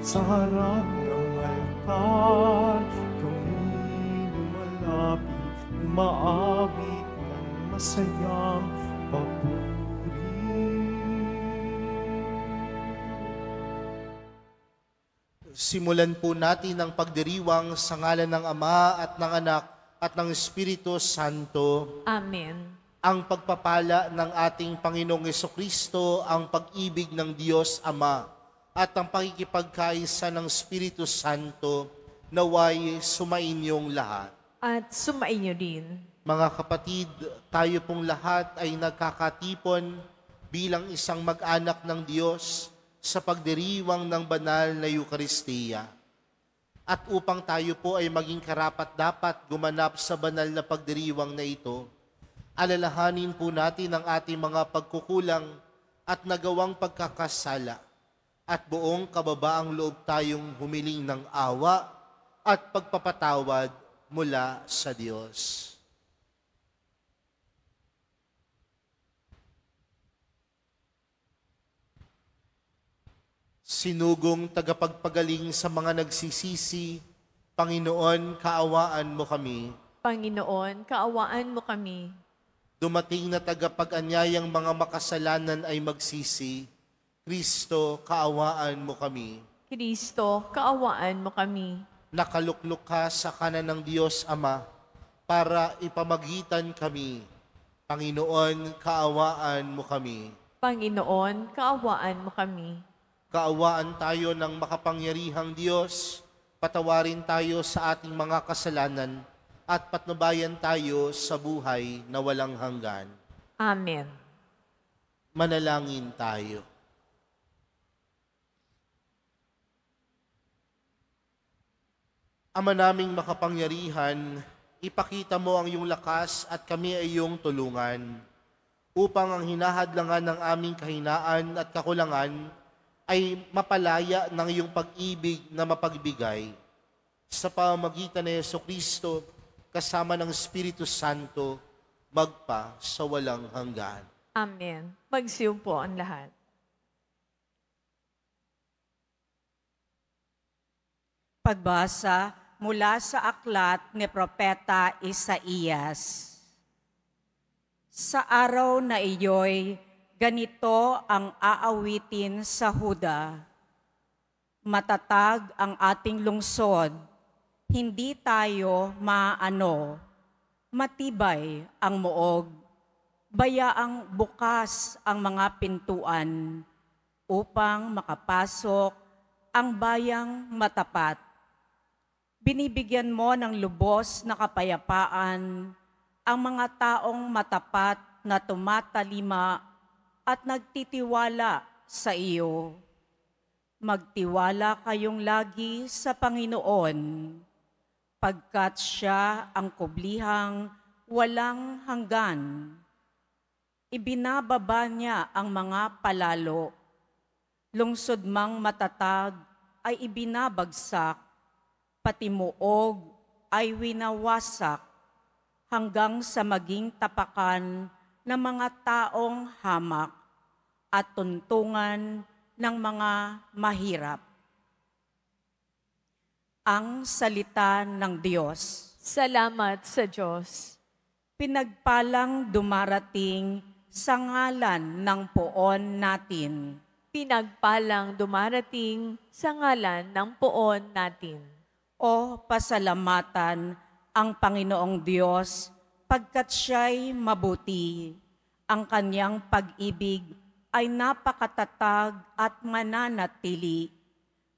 sa harap ng altar. Kami lumalapit, umaawit ng masayang papuri. Simulan po natin ang pagdiriwang sa ngalan ng Ama at ng Anak at ng Espiritu Santo. Amen. Ang pagpapala ng ating Panginoong Jesucristo, ang pag-ibig ng Diyos Ama, at ang pakikipagkaisa ng Espiritu Santo, naway sumainyong lahat. At sumainyo din. Mga kapatid, tayo pong lahat ay nagkakatipon bilang isang mag-anak ng Diyos sa pagdiriwang ng banal na Eukaristiya. At upang tayo po ay maging karapat-dapat gumanap sa banal na pagdiriwang na ito, alalahanin po natin ang ating mga pagkukulang at nagawang pagkakasala at buong kababaang loob tayong humiling ng awa at pagpapatawad mula sa Diyos. Sinugong tagapagpagaling sa mga nagsisisi, Panginoon, kaawaan mo kami. Panginoon, kaawaan mo kami. Dumating na tagapag-anyayang mga makasalanan ay magsisi, Kristo, kaawaan mo kami. Kristo, kaawaan mo kami. Nakaluklok ka sa kanan ng Diyos Ama para ipamagitan kami. Panginoon, kaawaan mo kami. Panginoon, kaawaan mo kami. Kaawaan tayo ng makapangyarihang Diyos, patawarin tayo sa ating mga kasalanan, at patnubayan tayo sa buhay na walang hanggan. Amen. Manalangin tayo. Ama naming makapangyarihan, ipakita mo ang iyong lakas at kami ay iyong tulungan, upang ang hinahadlangan ng aming kahinaan at kakulangan ay mapalaya ng iyong pag-ibig na mapagbigay. Sa pamamagitan ni Jesucristo, kasama ng Espiritu Santo, magpa sa walang hanggan. Amen. Magsiyo po ang lahat. Pagbasa mula sa aklat ni Propeta Isaías. Sa araw na iyo'y ganito ang aawitin sa Huda. Matatag ang ating lungsod, hindi tayo maano, matibay ang muog, bayaang bukas ang mga pintuan, upang makapasok ang bayang matapat. Binibigyan mo ng lubos na kapayapaan ang mga taong matapat na tumatalima at nagtitiwala sa iyo. Magtiwala kayong lagi sa Panginoon, pagkat siya ang kublihang walang hanggan. Ibinababa niya ang mga palalo. Lungsod mang matatag ay ibinabagsak, pati muog ay winawasak, hanggang sa maging tapakan ng mga taong hamak at tuntungan ng mga mahirap. Ang salita ng Diyos. Salamat sa Diyos. Pinagpalang dumarating sa ngalan ng poon natin. Pinagpalang dumarating sa ngalan ng poon natin. O pasalamatan ang Panginoong Diyos, pagkat siya'y mabuti. Ang kanyang pag-ibig ay napakatatag at mananatili.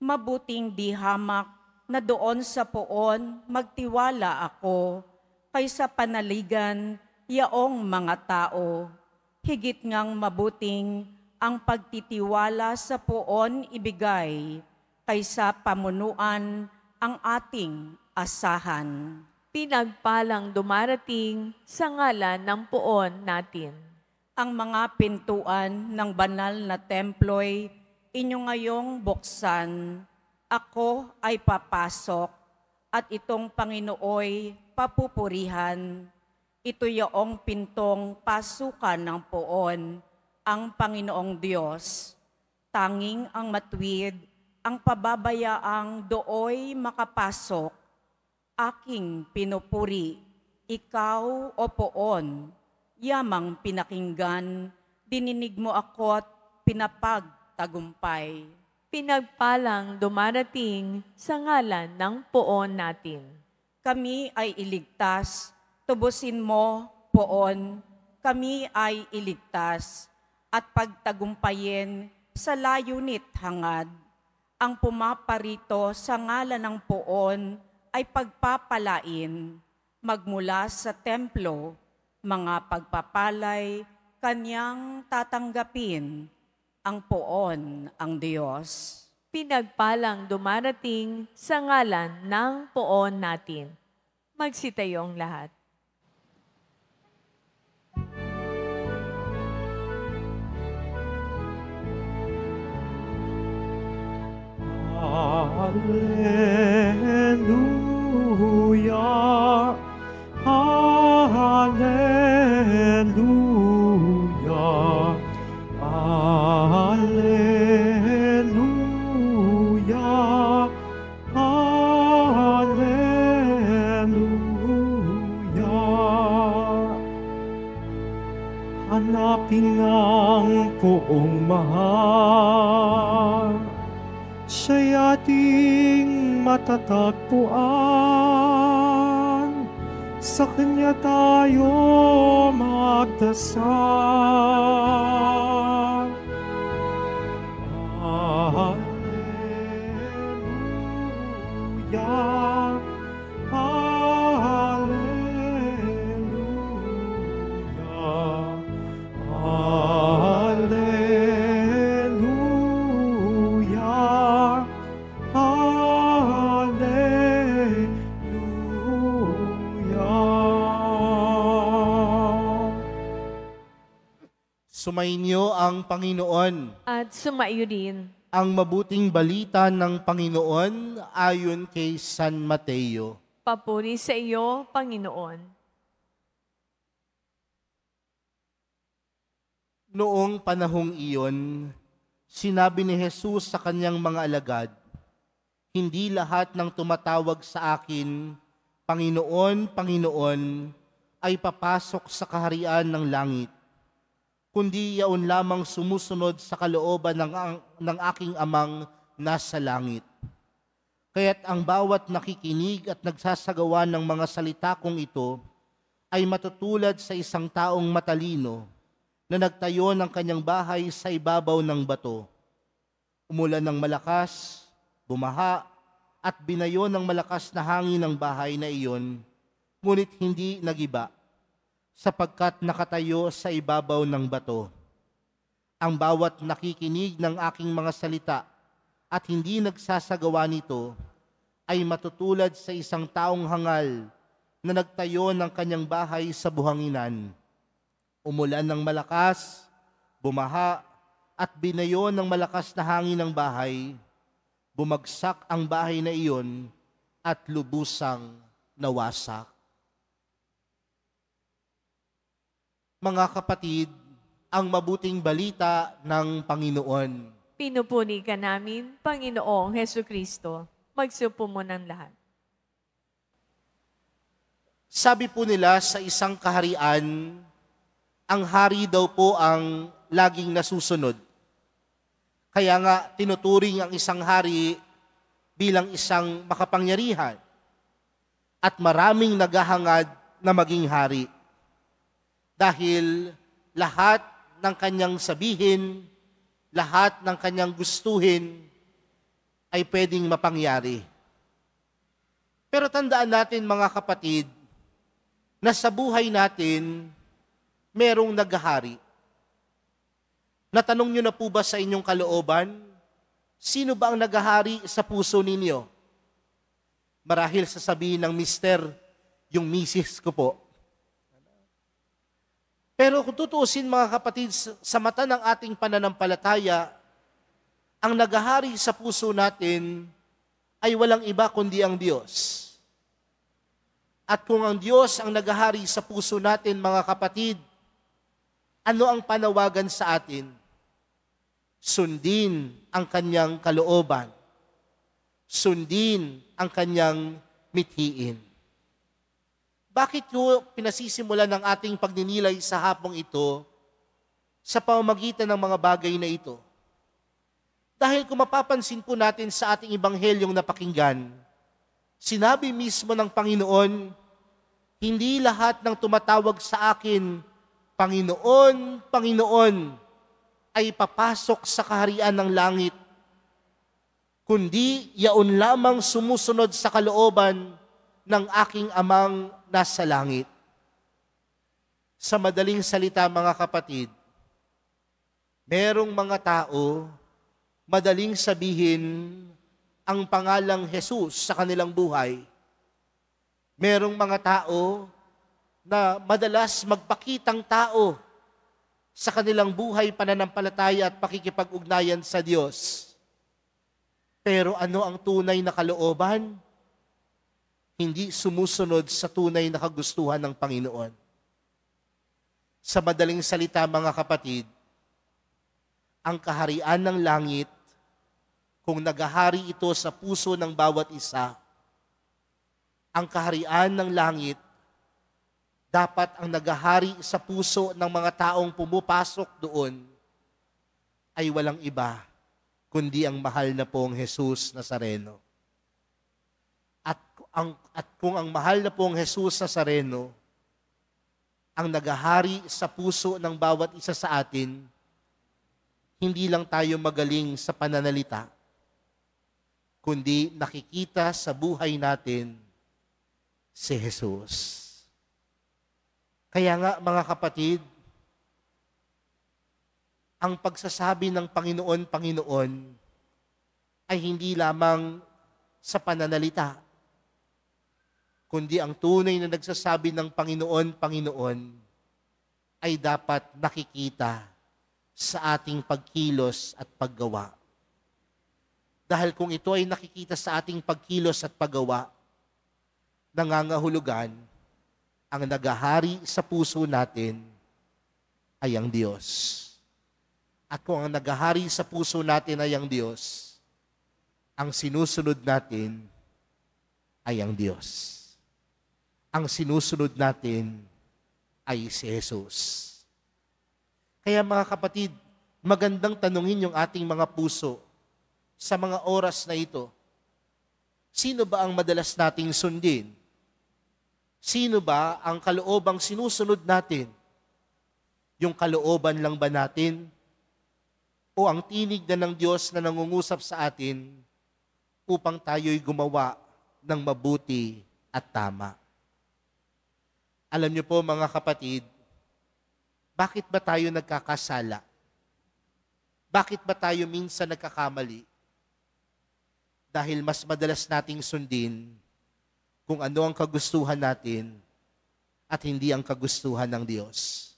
Mabuting di hamak na doon sa poon magtiwala ako, kaysa panaligan yaong mga tao. Higit ngang mabuting ang pagtitiwala sa poon ibigay, kaysa pamunuan ang ating asahan. Pinagpalang dumarating sa ngalan ng poon natin. Ang mga pintuan ng banal na templo'y inyo ngayong buksan. Ako ay papasok at itong Panginooy papupurihan. Ito yaong pintong pasukan ng poon, ang Panginoong Diyos. Tanging ang matuwid ang pababayaang dooy makapasok, aking pinupuri, ikaw o poon, yamang pinakinggan, dininig mo ako't pinapagtagumpay. Pinagpalang dumarating sa ngalan ng poon natin. Kami ay iligtas, tubusin mo, poon, kami ay iligtas, at pagtagumpayin sa layunit hangad. Ang pumaparito sa ngalan ng poon ay pagpapalain, magmula sa templo, mga pagpapalay, kanyang tatanggapin, ang poon ang Diyos. Pinagpalang dumarating sa ngalan ng poon natin. Magsitayong lahat. Hallelujah, hallelujah, hallelujah, hallelujah. Hanapin ang poong mahal, siya'y ating matatagpuan, sa Kanya tayo magdasal. Hallelujah, hallelujah, hallelujah, hallelujah. Sumainyo ang Panginoon. At sumaiyo din. Ang mabuting balita ng Panginoon ayon kay San Mateo. Papuri sa iyo, Panginoon. Noong panahong iyon, sinabi ni Jesus sa kanyang mga alagad, "Hindi lahat ng tumatawag sa akin, Panginoon, Panginoon, ay papasok sa kaharian ng langit, kundi yaon lamang sumusunod sa kalooban ng aking amang nasa langit. Kaya't ang bawat nakikinig at nagsasagawa ng mga salita kong ito ay matutulad sa isang taong matalino na nagtayo ng kanyang bahay sa ibabaw ng bato. Umulan ng malakas, bumaha, at binayo ng malakas na hangin ng bahay na iyon, ngunit hindi nagiba, sapagkat nakatayo sa ibabaw ng bato. Ang bawat nakikinig ng aking mga salita at hindi nagsasagawa nito ay matutulad sa isang taong hangal na nagtayo ng kanyang bahay sa buhanginan. Umulan ng malakas, bumaha, at binayo ng malakas na hangin ng bahay, bumagsak ang bahay na iyon at lubusang nawasak." Mga kapatid, ang mabuting balita ng Panginoon. Pinupuni ka namin, Panginoong Hesukristo. Magsupo mo ng lahat. Sabi po nila sa isang kaharian, ang hari daw po ang laging nasusunod. Kaya nga tinuturing ang isang hari bilang isang makapangyarihan at maraming naghahangad na maging hari. Dahil lahat ng kanyang sabihin, lahat ng kanyang gustuhin ay pwedeng mapangyari. Pero tandaan natin mga kapatid, na sa buhay natin, merong naghahari. Natanong nyo na po ba sa inyong kalooban, sino ba ang naghahari sa puso ninyo? Marahil sasabihin ng mister, yung misis ko po. Pero kung tutuusin mga kapatid, sa mata ng ating pananampalataya, ang naghahari sa puso natin ay walang iba kundi ang Diyos. At kung ang Diyos ang naghahari sa puso natin mga kapatid, ano ang panawagan sa atin? Sundin ang kanyang kalooban. sundin ang kanyang mithiin. Bakit yung pinasisimulan ng ating pagninilay sa hapong ito sa pamamagitan ng mga bagay na ito? Dahil kung mapapansin po natin sa ating ibanghelyong napakinggan, sinabi mismo ng Panginoon, hindi lahat ng tumatawag sa akin, Panginoon, Panginoon, ay papasok sa kaharian ng langit, kundi yaon lamang sumusunod sa kalooban ng aking amang nasa langit. Sa madaling salita, mga kapatid, merong mga tao madaling sabihin ang pangalang Jesus sa kanilang buhay. Merong mga tao na madalas magpakitang tao sa kanilang buhay, pananampalataya at pakikipag-ugnayan sa Diyos. Pero ano ang tunay na kalooban? Hindi sumusunod sa tunay na kagustuhan ng Panginoon. Sa madaling salita, mga kapatid, ang kaharian ng langit, kung nagahari ito sa puso ng bawat isa, ang kaharian ng langit, dapat ang nagahari sa puso ng mga taong pumupasok doon ay walang iba, kundi ang mahal na pong Jesus Nazareno. At kung ang mahal na pong Jesus Nazareno ang nagahari sa puso ng bawat isa sa atin, hindi lang tayo magaling sa pananalita, kundi nakikita sa buhay natin si Jesus. Kaya nga, mga kapatid, ang pagsasabi ng Panginoon, Panginoon, ay hindi lamang sa pananalita, kundi ang tunay na nagsasabi ng Panginoon, Panginoon, ay dapat nakikita sa ating pagkilos at paggawa. Dahil kung ito ay nakikita sa ating pagkilos at paggawa, nangangahulugan, ang nagahari sa puso natin ay ang Diyos. At kung ang nagahari sa puso natin ay ang Diyos, ang sinusunod natin ay ang Diyos. Ang sinusunod natin ay si Jesus. Kaya mga kapatid, magandang tanungin yung ating mga puso sa mga oras na ito. Sino ba ang madalas nating sundin? Sino ba ang kaloobang sinusunod natin? Yung kalooban lang ba natin? O ang tinig na ng Diyos na nangungusap sa atin upang tayo'y gumawa ng mabuti at tama? Alam niyo po, mga kapatid, bakit ba tayo nagkakasala? Bakit ba tayo minsan nagkakamali? Dahil mas madalas nating sundin kung ano ang kagustuhan natin at hindi ang kagustuhan ng Diyos.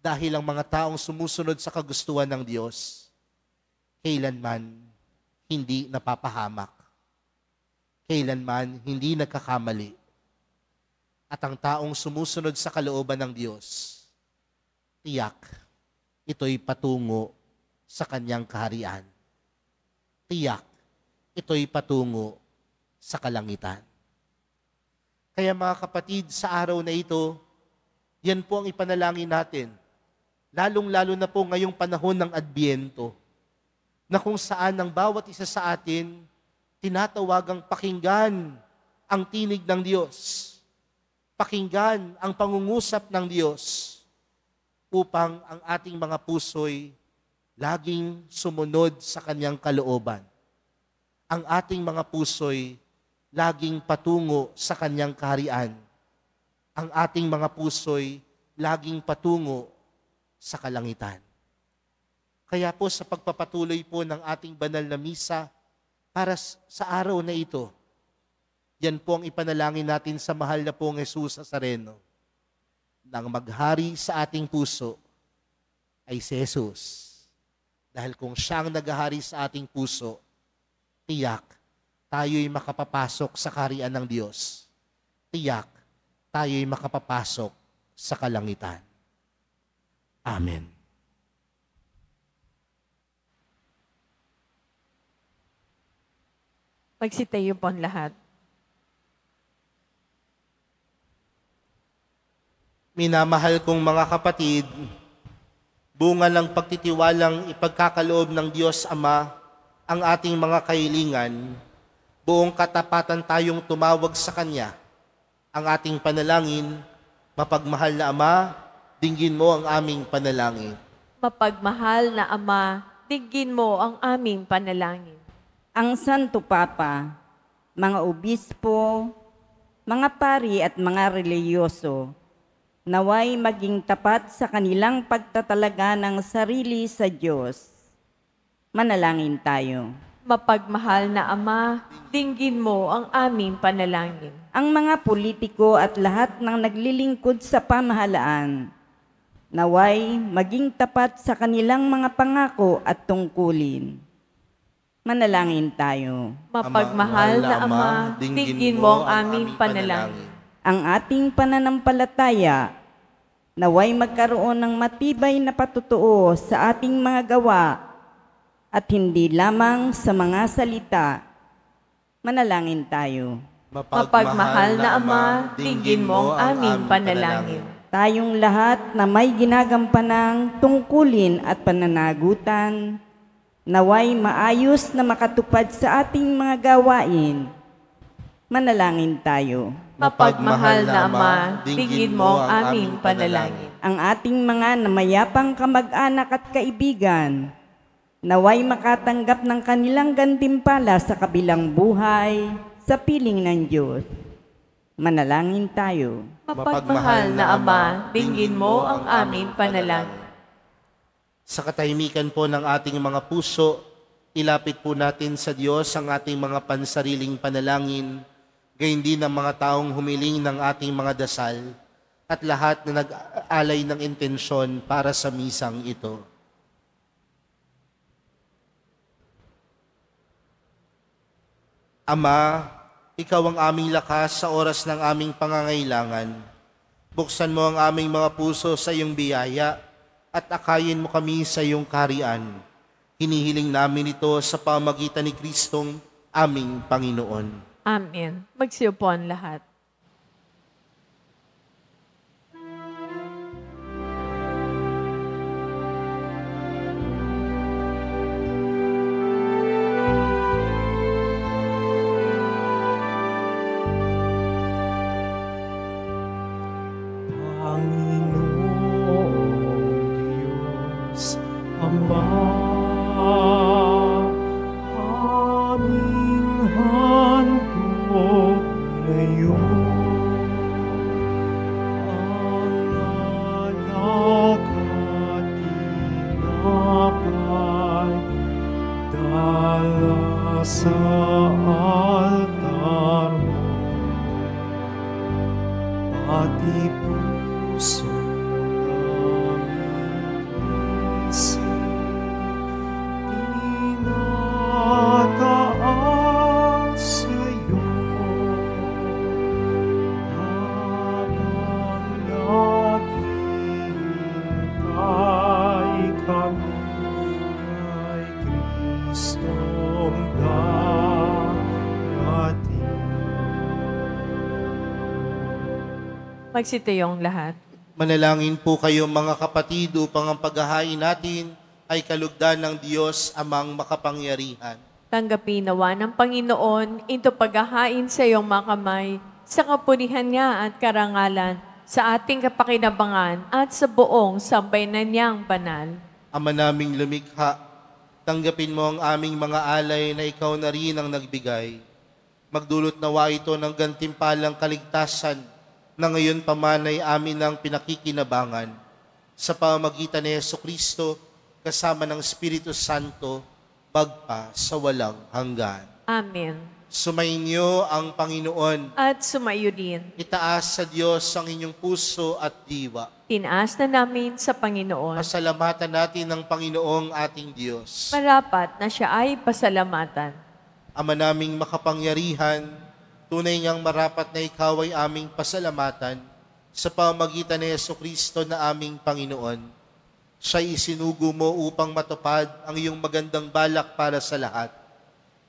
Dahil ang mga taong sumusunod sa kagustuhan ng Diyos, kailanman hindi napapahamak. Kailanman hindi nagkakamali. At ang taong sumusunod sa kalooban ng Diyos, tiyak, ito'y patungo sa kanyang kaharian. Tiyak, ito'y patungo sa kalangitan. Kaya mga kapatid, sa araw na ito, yan po ang ipanalangin natin. Lalong-lalo na po ngayong panahon ng Adbyento, na kung saan ang bawat isa sa atin, tinatawagang pakinggan ang tinig ng Diyos. Pakinggan ang pangungusap ng Diyos upang ang ating mga puso'y laging sumunod sa kanyang kalooban. Ang ating mga puso'y laging patungo sa kanyang kaharian. Ang ating mga puso'y laging patungo sa kalangitan. Kaya po sa pagpapatuloy po ng ating banal na misa para sa araw na ito, yan po ang ipanalangin natin sa mahal na pong Jesus Nazareno. Nang maghari sa ating puso ay si Jesus. Dahil kung siyang naghahari sa ating puso, tiyak, tayo'y makapapasok sa kaharian ng Diyos. Tiyak, tayo'y makapapasok sa kalangitan. Amen. Magsitayo po ang lahat. Minamahal kong mga kapatid, bunga ng pagtitiwalang ipagkakaloob ng Diyos Ama ang ating mga kahilingan, buong katapatan tayong tumawag sa Kanya. Ang ating panalangin, mapagmahal na Ama, dinggin mo ang aming panalangin. Mapagmahal na Ama, dinggin mo ang aming panalangin. Ang Santo Papa, mga obispo, mga pari at mga reliyoso, naway maging tapat sa kanilang pagtatalaga ng sarili sa Diyos. Manalangin tayo. Mapagmahal na Ama, dinggin mo ang aming panalangin. Ang mga politiko at lahat ng naglilingkod sa pamahalaan, naway maging tapat sa kanilang mga pangako at tungkulin. Manalangin tayo. Mapagmahal na Ama, dinggin mo ang aming panalangin. Ang ating pananampalataya, naway magkaroon ng matibay na patutuo sa ating mga gawa at hindi lamang sa mga salita. Manalangin tayo. Mapagmahal na Ama, dinggin mo ang aming panalangin. Tayong lahat na may ginagampanang tungkulin at pananagutan, naway maayos na makatupad sa ating mga gawain. Manalangin tayo. Mapagmahal na Ama, dinggin mo ang aming panalangin. Ang ating mga namayapang kamag-anak at kaibigan, naway makatanggap ng kanilang gantimpala sa kabilang buhay, sa piling ng Diyos. Manalangin tayo. Mapagmahal na Ama, dinggin mo ang aming panalangin. Sa katahimikan po ng ating mga puso, ilapit po natin sa Diyos ang ating mga pansariling panalangin, gayon din ang mga taong humiling ng ating mga dasal at lahat na nag-aalay ng intensyon para sa misang ito. Ama, Ikaw ang aming lakas sa oras ng aming pangangailangan. Buksan mo ang aming mga puso sa iyong biyaya at akayin mo kami sa iyong kaharian. Hinihiling namin ito sa pamagitan ni Kristong aming Panginoon. Amen. Magsiyo po ang lahat. Sa altar mo, pati puso namin tinataas sa'yo habang naghihintay kami kay Kristong Magsitayong lahat. Manalangin po kayo mga kapatid upang ang paghahain natin ay kalugdan ng Diyos amang makapangyarihan. Tanggapin nawa ng Panginoon ito paghahain sa iyong mga kamay sa kapurihan niya at karangalan sa ating kapakinabangan at sa buong sambayanan niyang banal. Ama naming lumikha, tanggapin mo ang aming mga alay na ikaw na rin ang nagbigay. Magdulot nawa ito ng gantimpalang kaligtasan na ngayon pamanay amin ang pinakikinabangan sa pamamagitan ni Jesucristo kasama ng Espiritu Santo magpa sa walang hanggan. Amen. Sumainyo ang Panginoon. At sumayo din. Itaas sa Diyos ang inyong puso at diwa. Tinaas na namin sa Panginoon. Pasalamatan natin ng Panginoong ating Diyos. Marapat na siya ay pasalamatan. Ama naming makapangyarihan, tunay ngang marapat na ikaw ay aming pasalamatan sa pamamagitan ni Jesucristo na aming Panginoon. Siya'y isinugo mo upang matupad ang iyong magandang balak para sa lahat.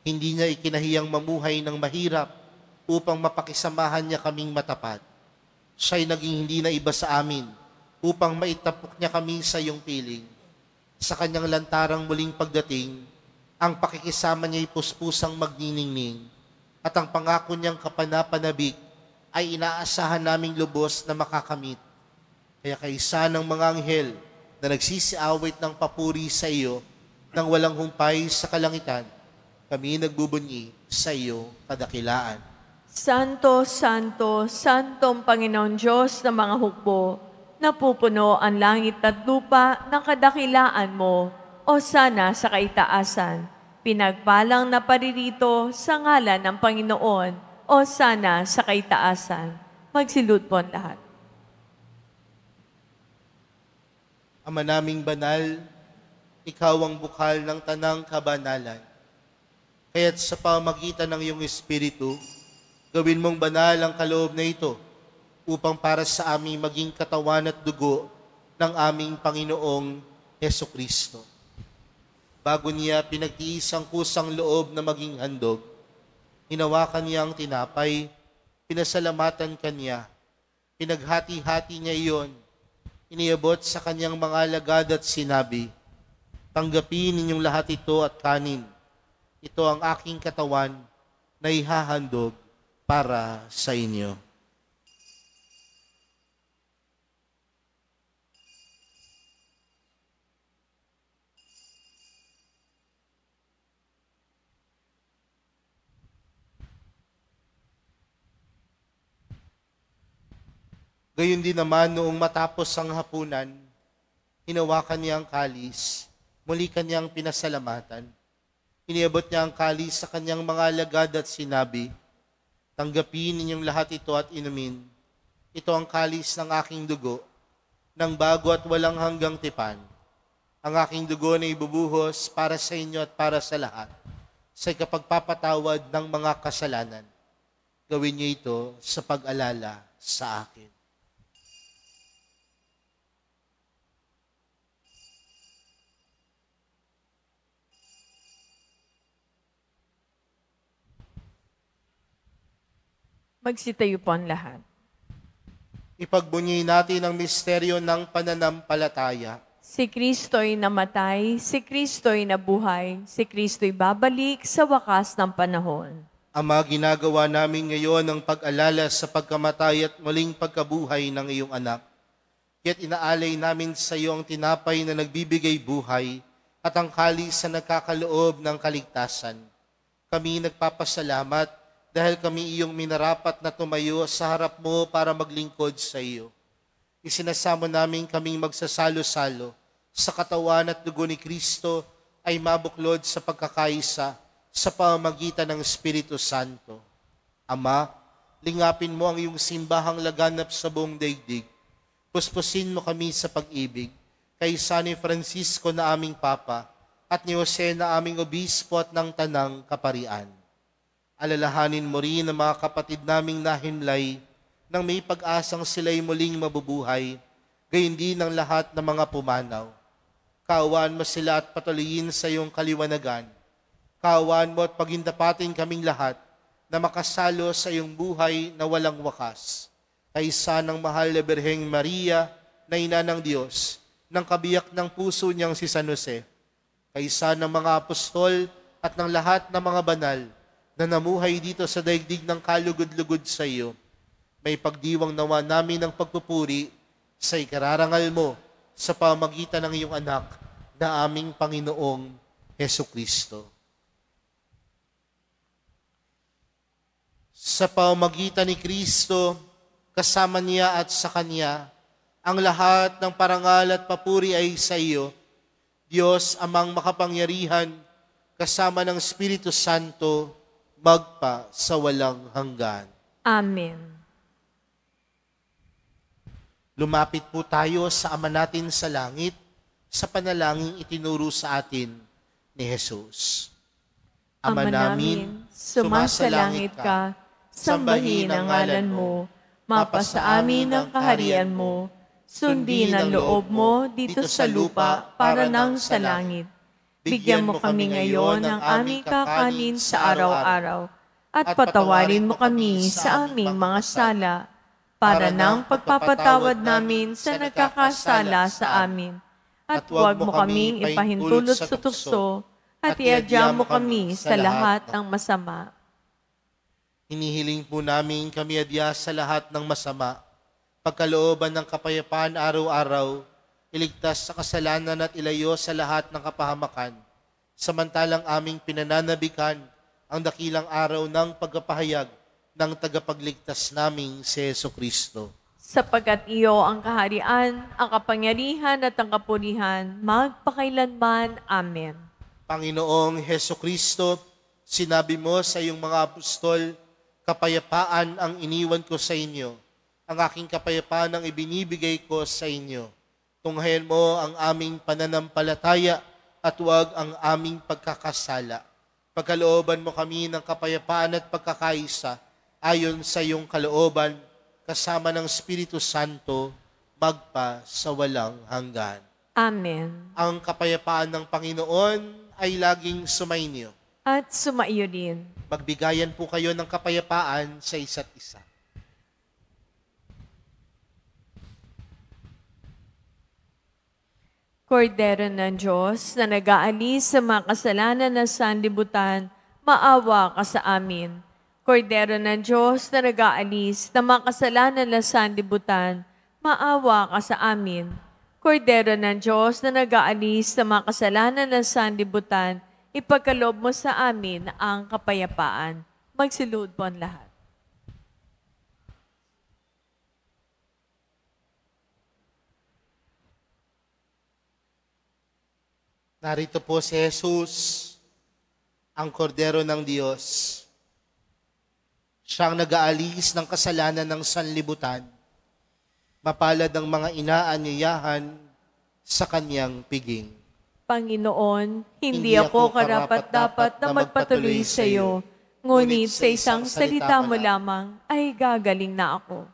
Hindi niya ikinahiyang mamuhay ng mahirap upang mapakisamahan niya kaming matapat. Siya'y naging hindi na iba sa amin upang maitapok niya kami sa iyong piling. Sa kanyang lantarang muling pagdating, ang pakikisama niya'y puspusang magniningning at ang pangako niyang kapanapanabik ay inaasahan naming lubos na makakamit. Kaya kaisa ng mga anghel na nagsisiawit ng papuri sa iyo nang walang humpay sa kalangitan, kami nagbubunyi sa iyo kadakilaan. Santo, Santo, Santong Panginoon Diyos ng mga hukbo, napupuno ang langit at lupa ng kadakilaan mo, o sana sa kaitaasan. Pinagpalang na paririto sa ngalan ng Panginoon, o sana sa kaitaasan. Magsilud po ang lahat. Ama naming banal, ikaw ang bukal ng tanang kabanalan. Kaya't sa pamagitan ng iyong Espiritu, gawin mong banal ang kaloob na ito upang para sa aming maging katawan at dugo ng aming Panginoong Hesukristo. Bago niya pinagtiis ang kusang loob na maging handog, hinawakan niya ang tinapay, pinasalamatan kanya, pinaghati-hati niya iyon, iniabot sa kanyang mga alagad at sinabi, "Tanggapin ninyong lahat ito at kanin. Ito ang aking katawan na ihahandog para sa inyo." Gayon din naman noong matapos ang hapunan, hinawakan niya ang kalis, muli kanyang pinasalamatan. Iniabot niya ang kalis sa kanyang mga alagad at sinabi, "Tanggapin ninyong lahat ito at inumin. Ito ang kalis ng aking dugo, ng bago at walang hanggang tipan. Ang aking dugo na ibubuhos para sa inyo at para sa lahat, sa ikapagpapatawad ng mga kasalanan. Gawin niyo ito sa pag-alala sa akin." Magsitayo po ang lahat. Ipagbunyi natin ang misteryo ng pananampalataya. Si Kristo'y namatay, si Kristo'y nabuhay, si Kristo'y babalik sa wakas ng panahon. Ama, ginagawa namin ngayon ang pag-alala sa pagkamatay at muling pagkabuhay ng iyong anak. Kaya't inaalay namin sa iyo ang tinapay na nagbibigay buhay at ang kalis na nagkakaloob ng kaligtasan. Kami nagpapasalamat dahil kami iyong minarapat na tumayo sa harap mo para maglingkod sa iyo. Isinasamo namin kaming magsasalo-salo sa katawan at dugo ni Kristo ay mabuklod sa pagkakaisa sa pamamagitan ng Espiritu Santo. Ama, lingapin mo ang iyong simbahang laganap sa buong daigdig. Puspusin mo kami sa pag-ibig kay San Francisco na aming Papa at ni Jose na aming Obispo at ng Tanang Kaparian. Alalahanin mo rin ang mga kapatid naming nahimlay nang may pag-asang sila'y muling mabubuhay, gayon din ang lahat ng mga pumanaw. Kaawaan mo sila at patuloyin sa iyong kaliwanagan. Kaawaan mo at pagindapatin kaming lahat na makasalo sa iyong buhay na walang wakas. Kaysa ng mahal na Birheng Maria na ina ng Diyos, ng kabiyak ng puso niyang si San Jose, kaysa ng mga apostol at ng lahat ng mga banal na namuhay dito sa daigdig ng kalugod-lugod sa iyo, may pagdiwang nawa namin ng pagpupuri sa ikararangal mo sa pamagitan ng iyong anak na aming Panginoong Hesukristo. Sa pamagitan ni Kristo, kasama niya at sa Kanya, ang lahat ng parangal at papuri ay sa iyo, Diyos amang makapangyarihan, kasama ng Espiritu Santo, magpa sa walang hanggan. Amen. Lumapit po tayo sa Ama natin sa langit, sa panalangin itinuro sa atin ni Jesus. Ama namin, sumasalangit ka, sambahin ang ngalan mo, mapasa amin ang kaharian mo, sundin ang loob mo dito sa lupa para nang sa langit. Bigyan mo kami ngayon ng aming kakanin sa araw-araw at patawarin mo kami sa aming mga sala para ng pagpapatawad namin sa nagkakasala sa amin. At huwag mo kaming ipahintulot sa tukso at iadya mo kami sa lahat ng masama. Hinihiling po namin kami adya sa lahat ng masama, pagkalooban ng kapayapaan araw-araw, iligtas sa kasalanan at ilayo sa lahat ng kapahamakan, samantalang aming pinananabikan ang dakilang araw ng pagpapahayag ng tagapagligtas naming si Jesucristo. Sapagkat iyo ang kaharian, ang kapangyarihan at ang kapurihan, magpakailanman. Amen. Panginoong Jesucristo, sinabi mo sa iyong mga apostol, kapayapaan ang iniwan ko sa inyo, ang aking kapayapaan ang ibinibigay ko sa inyo. Tunghayan mo ang aming pananampalataya at huwag ang aming pagkakasala. Pagkalooban mo kami ng kapayapaan at pagkakaisa ayon sa iyong kalooban, kasama ng Espiritu Santo, magpa sa walang hanggan. Amen. Ang kapayapaan ng Panginoon ay laging sumainyo. At sumaiyo din. Magbigayan po kayo ng kapayapaan sa isa't isa. Kordero ng Diyos na nag-aalis sa mga kasalanan ng sanlibutan, maawa ka sa amin. Kordero ng Diyos na nag-aalis sa mga kasalanan ng sanlibutan, maawa ka sa amin. Kordero ng Diyos na nag-aalis sa mga kasalanan ng sanlibutan, ipagkaloob mo sa amin ang kapayapaan. Magsilud po ang lahat. Narito po si Jesus, ang kordero ng Diyos. Siyang nag-aalis ng kasalanan ng sanlibutan. Mapalad ang mga inaanyayahan sa kanyang piging. Panginoon, hindi ako karapat-dapat na magpatuloy sa iyo, ngunit sa isang salita mo lamang ay gagaling na ako.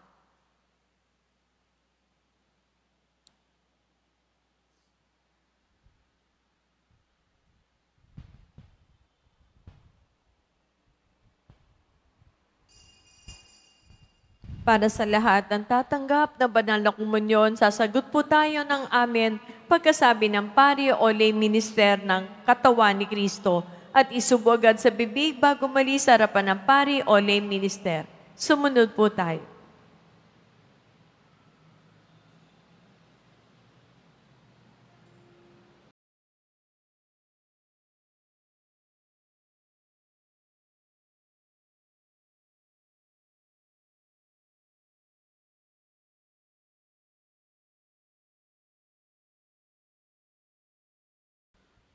Para sa lahat ng tatanggap na banal na komunyon, sasagot po tayo ng amen pagkasabi ng pari o lay minister ng katawan ni Kristo at isubo agad sa bibig bago mali sa harapan ng pari o lay minister. Sumunod po tayo.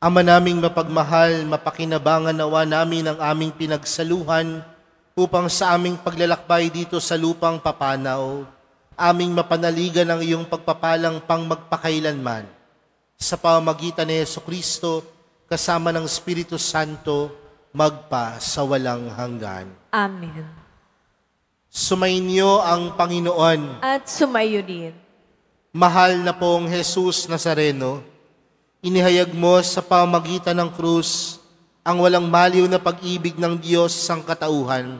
Ama naming mapagmahal, mapakinabangan nawa namin ang aming pinagsaluhan upang sa aming paglalakbay dito sa lupang papanaw, aming mapanaligan ang iyong pagpapalang pang magpakailanman. Sa pamamagitan ni Jesucristo, kasama ng Espiritu Santo, magpa sa walang hanggan. Amen. Sumainyo ang Panginoon. At sumayo din. Mahal na pong Jesus Nazareno, inihayag mo sa pamamagitan ng krus ang walang maliw na pag-ibig ng Diyos sang katauhan.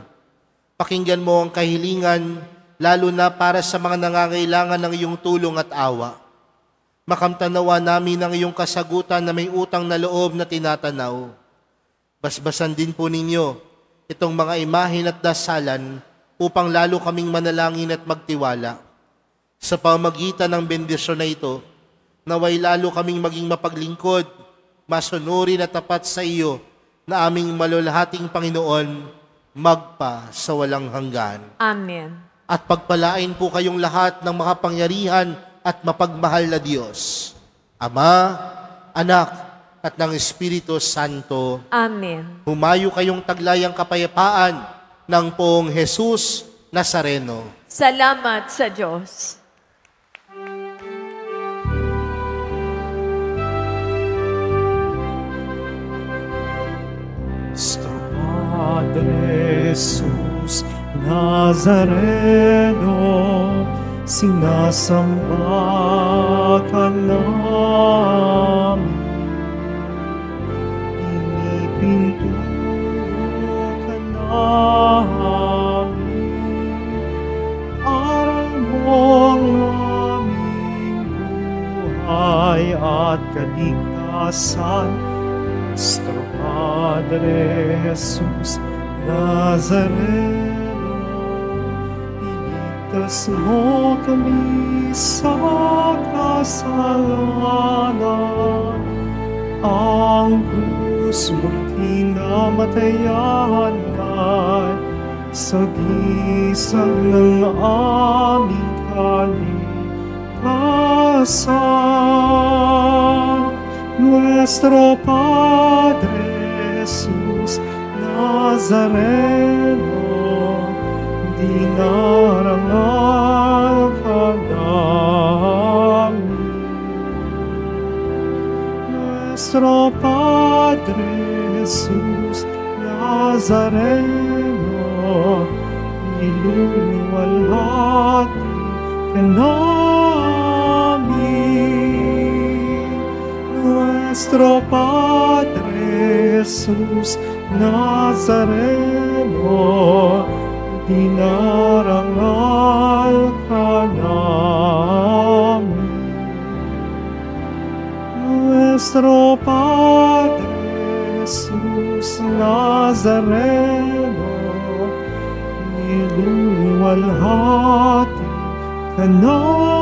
Pakinggan mo ang kahilingan, lalo na para sa mga nangangailangan ng iyong tulong at awa. Makamtanawa namin ang iyong kasagutan na may utang na loob na tinatanaw. Basbasan din po ninyo itong mga imahin at dasalan upang lalo kaming manalangin at magtiwala. Sa pamamagitan ng bendisyon na ito, naway lalo kaming maging mapaglingkod, masunurin at tapat sa iyo na aming malulahating Panginoon, magpa sa walang hanggan. Amen. At pagpalain po kayong lahat ng makapangyarihan at mapagmahal na Diyos, Ama, Anak, at ng Espiritu Santo. Amen. Humayo kayong taglayang kapayapaan ng poong Jesus Nazareno. Salamat sa Diyos. Nuestro Padre Jesus Nazareno, sinasamba ka namin. at kaligtasan. Nuestro Padre Jesus Nazareno, iligtas mo kami sa kasalanan. Ang krus mong kinamatayan ay sagisag ng aming kaligtasan. Nuestro Padre Jesus Nazareno, dinarangal ka namin. Nuestro Padre Jesus Nazareno, niluluwalhati ka namin. Nuestro Padre Jesus Nazareno, dinarangal ka namin. Nuestro Padre Jesus Nazareno, niluluwalhati ka namin.